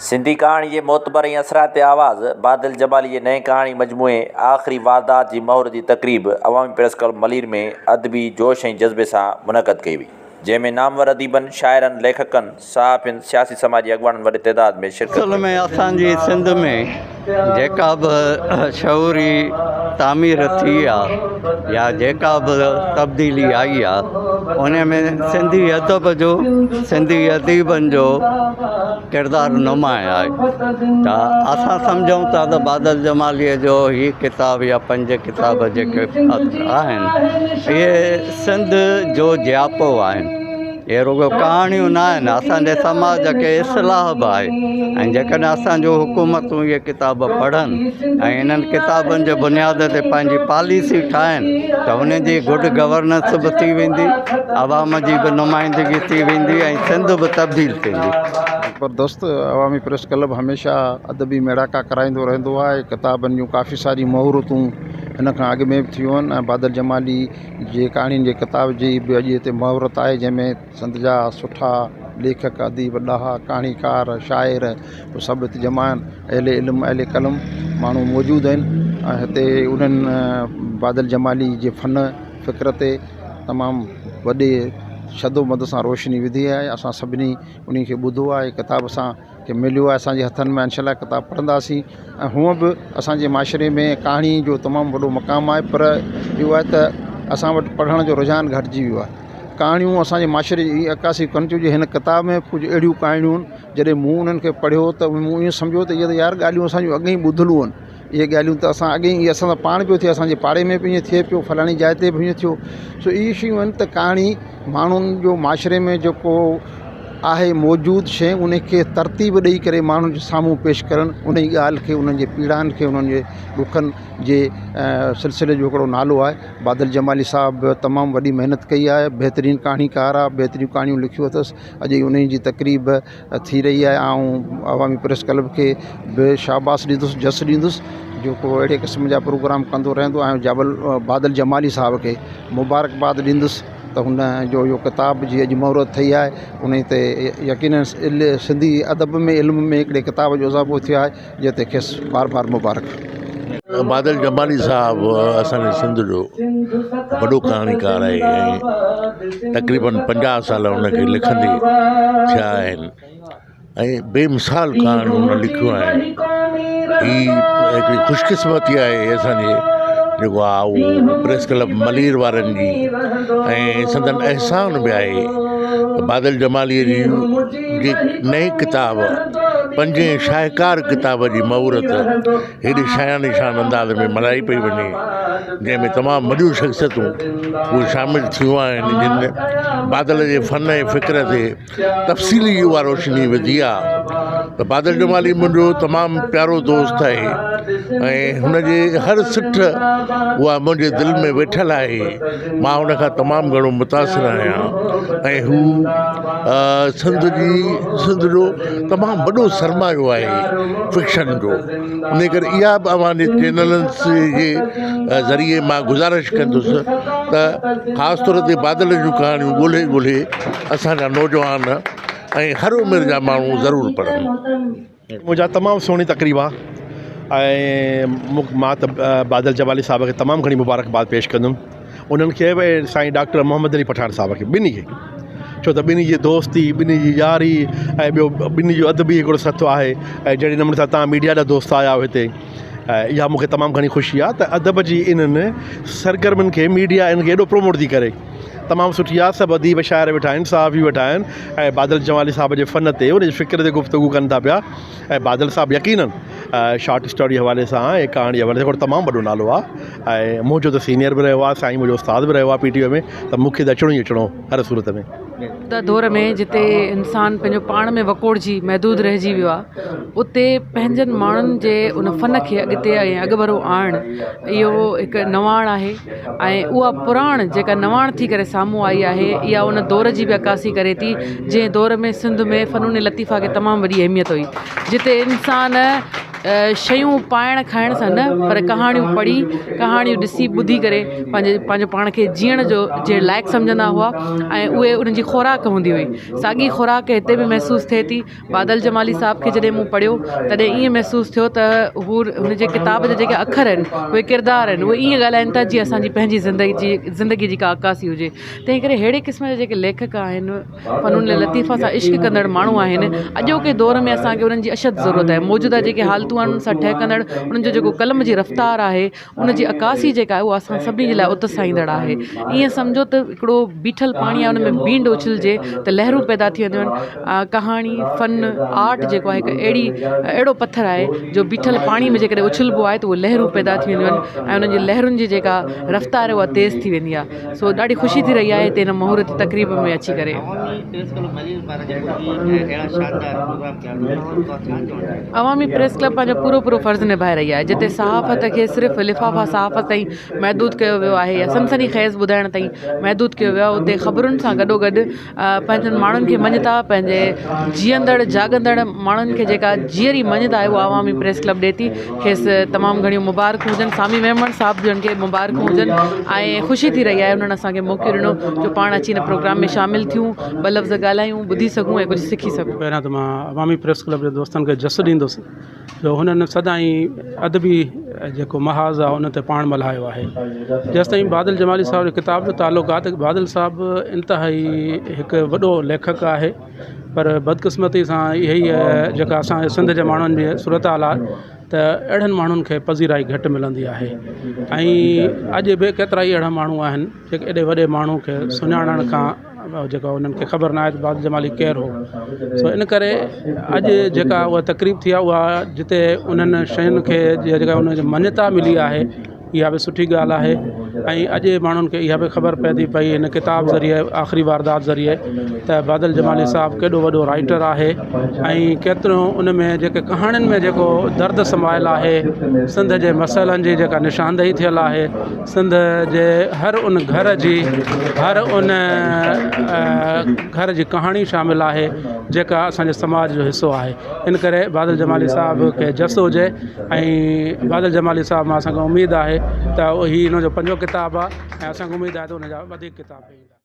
सिंधी कहानी के मोतबर ऐं असरात आवाज़ बादल जमाली के नए कहानी मजमूए आख़िरी वारदात की मोहर की तकरीब अवामी प्रेस क्लब मलीर में अदबी जोश ऐं जज़्बे से मुनक़द कई हुई, जैमें नामवर अदीबन, शाइरनि, लेखकनि, सहाफ़ियुनि, सियासी समाजी अॻवाननि वॾे तइदाद में शिरकत। असल में असांजी सिंध में जेका बि शऊरी तामीर थी आहे या जेका बि तब्दीली आई आहे उन में सिंधी अदब जो, सिंधी अदीबनि जो किरदारु नुमाया आहे। त असां सम्झूं था त बादल जमालीअ जो हीउ किताबु या 5 किताब जेके आहिनि इहे सिंध जो जियापो आहिनि। ये रुगो कहाणियूं न आहिनि, असांजे समाज खे इस्लाह बि आहे। ऐं जेकॾहिं असांजो हुकूमतूं इहे किताब पढ़नि ऐं इन्हनि किताबनि जे बुनियाद ते पंहिंजी पॉलिसी ठाहिनि त उनजी गुड गवर्नेंस बि थी वेंदी, आवाम जी बि नुमाइंदगी थी वेंदी ऐं सिंध बि तब्दील थींदी। पर दोस्त अवामी प्रेस क्लब हमेशह अदबी मेड़ाका कराईंदो रहंदो आहे। किताबनि जूं काफ़ी सारी मुहूर्तूं हिन खां अॻु में बि थियूं आहिनि ऐं बादल जमाली जे कहाणियुनि जे किताब जी बि अॼु हिते मुहूर्त आहे, जंहिंमें सिंध जा सुठा लेखक, अदीब, ॾाहा, कहाणीकार, शाइर सभु हिते जमा आहिनि। अहले इल्मु, अहले कलम माण्हू मौजूदु आहिनि ऐं हिते उन्हनि बादल जमाली जे फ़न फ़िक्र ते तमामु वॾे शदोमद सां रोशनी विधी आहे। असां सभिनी उन्ही खे ॿुधो आहे, किताब सां खे मिलियो आहे, असांजे हथनि में इंशाअल्लाह किताब पढ़ंदासीं। ऐं हूअं बि असांजे माशरे में कहाणी जो तमामु वॾो मक़ामु आहे, पर इहो आहे त असां वटि पढ़ण जो रुझान घटिजी वियो आहे। कहाणियूं असांजे माशरे जी अक्कासी कनि थियूं। हिन किताब में कुझु अहिड़ियूं कहाणियूं आहिनि जॾहिं मूं उन्हनि खे पढ़ियो त मूं ईअं सम्झो त इहे त यार ॻाल्हियूं असांजूं अॻे ई ॿुधलूं आहिनि। इहे ॻाल्हियूं त असां अॻे ई असां सां पाण पियो थिए, असांजे पाड़े में बि ईअं थिए पियो, फलाणी जाइ ते बि ईअं थियो। सो इहे शयूं आहिनि त कहाणी माण्हुनि जो माशरे में जेको आहे मौजूदु शइ उनखे तरतीब ॾेई करे माण्हुनि जे साम्हूं पेश करणु, उन ई ॻाल्हि खे, उन्हनि जे पीड़ानि खे, उन्हनि जे ॾुखनि जे सिलसिले जो हिकिड़ो नालो आहे। बादल जमाली साहब तमामु वॾी महिनत कई आहे, बहितरीनु कहाणीकार आहे, बहितरीन कहाणियूं लिखियूं अथसि। अॼु उन जी तकरीब थी रही आहे। ऐं अवामी प्रेस क्लब खे बि शाबाश ॾींदुसि, जस ॾींदुसि जेको अहिड़े क़िस्म जा प्रोग्राम कंदो रहंदो। ऐं बादल जमाली साहब खे मुबारकबाद ॾींदुसि त हुन जो इहो किताब जी अॼु मुहूर्त ठही आहे, उन ते यकीनन सिंधी अदब में, इल्म में हिकिड़े किताब जो इज़ाफ़ो थियो आहे, जंहिं ते खेसि बार बार मुबारक। बादल जमाली साहब असांजे सिंध जो वॾो कहाणीकार आहे ऐं तक़रीबन 50 साल उनखे लिखंदे थिया आहिनि ऐं बेमिसाल कहाणियूं उन लिखियूं आहिनि। ही हिकिड़ी ख़ुशकिस्मती आहे असांजे जेको आहे उहो प्रेस क्लब मलीर वारनि जी, ऐं संदन एहसान बि आहे त बादल जमालीअ जी नई किताब 5 शाहकार किताब जी मुहूर्त हेॾे शायान शान अंदाज़ में मल्हाई पई वञे, जंहिंमें तमामु वॾियूं शख़्सियतूं उहे शामिलु थियूं आहिनि, जिन बादल जे फ़न ऐं फ़िक्र ते तफ़सीली उहा रोशनी विधी आहे। त बादल जमाली मुंहिंजो तमामु प्यारो दोस्त आहे ऐं हुनजे हर सिठ उहा मुंहिंजे दिलि में वेठल आहे। मां हुन खां तमामु घणो मुतासिर आहियां ऐं हू सिंध जो तमामु वॾो सरमायो आहे फिक्शन जो। उन करे इहा बि अवांजे चैनलनि जे ज़रिए मां गुज़ारिश कंदुसि त ख़ासि तौर ते बादल जूं कहाणियूं ॻोल्हे ॻोल्हे असांजा नौजवान ऐं हर उमिरि जा माण्हू ज़रूरु पढ़नि। मुंहिंजा तमामु सुहिणी तक़रीब आहे ऐं मां त बादल जमाली साहब खे तमामु घणी मुबारकबाद पेश कंदुमि। उन्हनि खे बि साईं डॉक्टर मोहम्मद अली पठान साहब खे, ॿिन्ही खे, छो त ॿिन्ही जी दोस्ती, ॿिन्ही जी यारी ऐं ॿियो ॿिन्ही जो अदबी हिकिड़ो सथु आहे। ऐं जहिड़े नमूने सां तव्हां मीडिया जा दोस्त आया हो हिते, इहा मूंखे तमामु घणी ख़ुशी आहे त अदब जी इन्हनि सरगर्मियुनि खे मीडिया इनखे एॾो प्रोमोट थी करे। तमामु सुठी आहे। सभु अदीब शाइर वेठा आहिनि, सहाफ़ी वेठा आहिनि ऐं बादल जमाली साहब जे फ़न ते, उन जे फ़िक्र ते गुफ़्तगू कनि था पिया। ऐं बादल साहब यकीनन शॉर्ट स्टोरी हवाले सां ऐं कहाणी हवाले सां हिकिड़ो तमामु वॾो नालो आहे ऐं मुंहिंजो त सीनियर बि रहियो आहे, साईं मुंहिंजो उस्ताद बि रहियो आहे PTO में, त मूंखे त अचिणो ई अचिणो हर सूरत में। त दौर में जिते इंसानु पंहिंजो पाण में वकोड़जी महदूद रहिजी वियो आहे, उते पंहिंजनि माण्हुनि जे उन फ़न खे अॻिते ऐं अॻिभरो आणणु इहो हिकु नवाण आहे। ऐं उहा पुराण जेका नवाण थी करे साम्हूं आई आहे, इहा उन दौर जी बि अकासी करे थी जंहिं दौर में सिंध में फ़नून लतीफ़ा खे तमामु वॾी अहमियत हुई, जिते इंसान शयूं पाइण खाइण सां न पर कहाणियूं पढ़ी कहाणियूं ॾिसी ॿुधी करे पंहिंजो पाण खे जीअण जो जे लाइक़ु सम्झंदा हुआ ऐं उहे उन्हनि जी खुराक हूंदी हुई। साॻी खुराक हिते बि महसूसु थिए थी। बादल जमाली साहब खे जॾहिं मूं पढ़ियो तॾहिं ईअं महसूसु थियो त हुन जे किताब जा जेके अखर आहिनि उहे किरदार आहिनि उहे ईअं ॻाल्हाइनि था जीअं असांजी पंहिंजी ज़िंदगी जी का अक्कासी हुजे। तंहिं करे अहिड़े क़िस्म जा जेके लेखक आहिनि फ़नून लतीफ़ा सां इश्क कंदड़ माण्हू आहिनि अॼोके दौर में असांखे उन्हनि जी अशद ज़रूरत आहे। मौजूदा जेके हालतूं आहिनि उन सां ठहिकंदड़ उन्हनि जो जेको कलम जी रफ़्तार आहे उन जी अक्कासी जेका आहे उहा असां सभिनी जे लाइ उत्साहींदड़ आहे। ईअं सम्झो त हिकिड़ो बीठल पाणी आहे उन में बींड उछलिजे त लहरूं पैदा थी वेंदियूं आहिनि। कहाणी फ़न आर्ट जेको आहे हिकु अहिड़ो पथर आहे जो बीठल पाणी में जेकॾहिं उछलिबो आहे त उहे लहरूं पैदा थी वेंदियूं आहिनि ऐं उन्हनि जी लहरुनि जी जेका रफ़्तार आहे उहा तेज़ थी वेंदी आहे। सो ॾाढी ख़ुशी थी रही आहे हिते हिन मुहूर्त तक़रीब में अची करे। अवामी प्रेस क्लब पंहिंजो पूरो फ़र्ज़ु निभाए रही आहे जिते सहाफ़त खे सिर्फ़ु लिफ़ाफ़ा सहाफ़त ताईं महदूद कयो वियो आहे या सनसनी ख़ैज़ ॿुधाइण ताईं महदूद कयो वियो आहे। उते ख़बरुनि सां गॾोगॾु पंहिंजनि माण्हुनि खे मञता पंहिंजे जीअंदड़ जाॻंदड़ माण्हुनि खे जेका जीअरी मञता आहे उहा अवामी प्रेस क्लब ॾिए थी। खेसि तमामु घणियूं मुबारकूं हुजनि। सामी मेमण साहिब जन खे मुबारकूं हुजनि ऐं ख़ुशी थी रही आहे उन्हनि असांखे मौक़ो ॾिनो जो पाण अची हिन प्रोग्राम में शामिलु थियूं ॿ लफ़्ज़ ॻाल्हायूं ॿुधी सघूं ऐं कुझु सिखी सघूं। पहिरियां त मां अवामी प्रेस क्लब जे दोस्तनि खे जस ॾींदुसि जो हुननि सदाईं अदबी जेको महाज़ आहे उन ते पाण मल्हायो आहे। जेसिताईं बादल जमाली साहिब जे किताब जो तालुक़ु आहे त बादल साहिबु इंतिहाई हिकु वॾो लेखक आहे पर बदक़िस्मती सां इहा ई जेका असांजे सिंध जे माण्हुनि जी सूरत हाल आहे त अहिड़नि माण्हुनि खे पज़ीराई घटि मिलंदी आहे ऐं अॼु बि केतिरा ई अहिड़ा माण्हू आहिनि जेके एॾे वॾे माण्हू खे सुञाणण खां जेका उन्हनि खे ख़बर न आहे त बादल जमाली केरु हो। सो इन करे अॼु जेका उहा तक़रीब थी आहे उहा जिते उन्हनि शयुनि खे जेका उनजी मञता मिली आहे इहा बि सुठी ॻाल्हि आहे ऐं अॼु माण्हुनि खे इहा बि ख़बर पए थी पई हिन किताब ज़रिए आख़िरी वारदात ज़रिए त बादल जमाली साहिबु केॾो वॾो राइटर आहे ऐं केतिरो उन में जेके कहाणियुनि में जेको दर्द समायल आहे सिंध जे मसइलनि जी जेका निशानदेही थियल आहे सिंध जे हर उन घर जी हर उन घर जी कहाणी शामिलु आहे जेका असांजे समाज जो हिसो आहे। इन करे बादल जमाली साहिब खे जस हुजे ऐं बादल जमाली साहिब मां असांखे उमेदु आहे त हीउ हिन जो 5 किताबु आहे ऐं असांखे उमेदु आहे त हुन जा वधीक किताब ईंदा।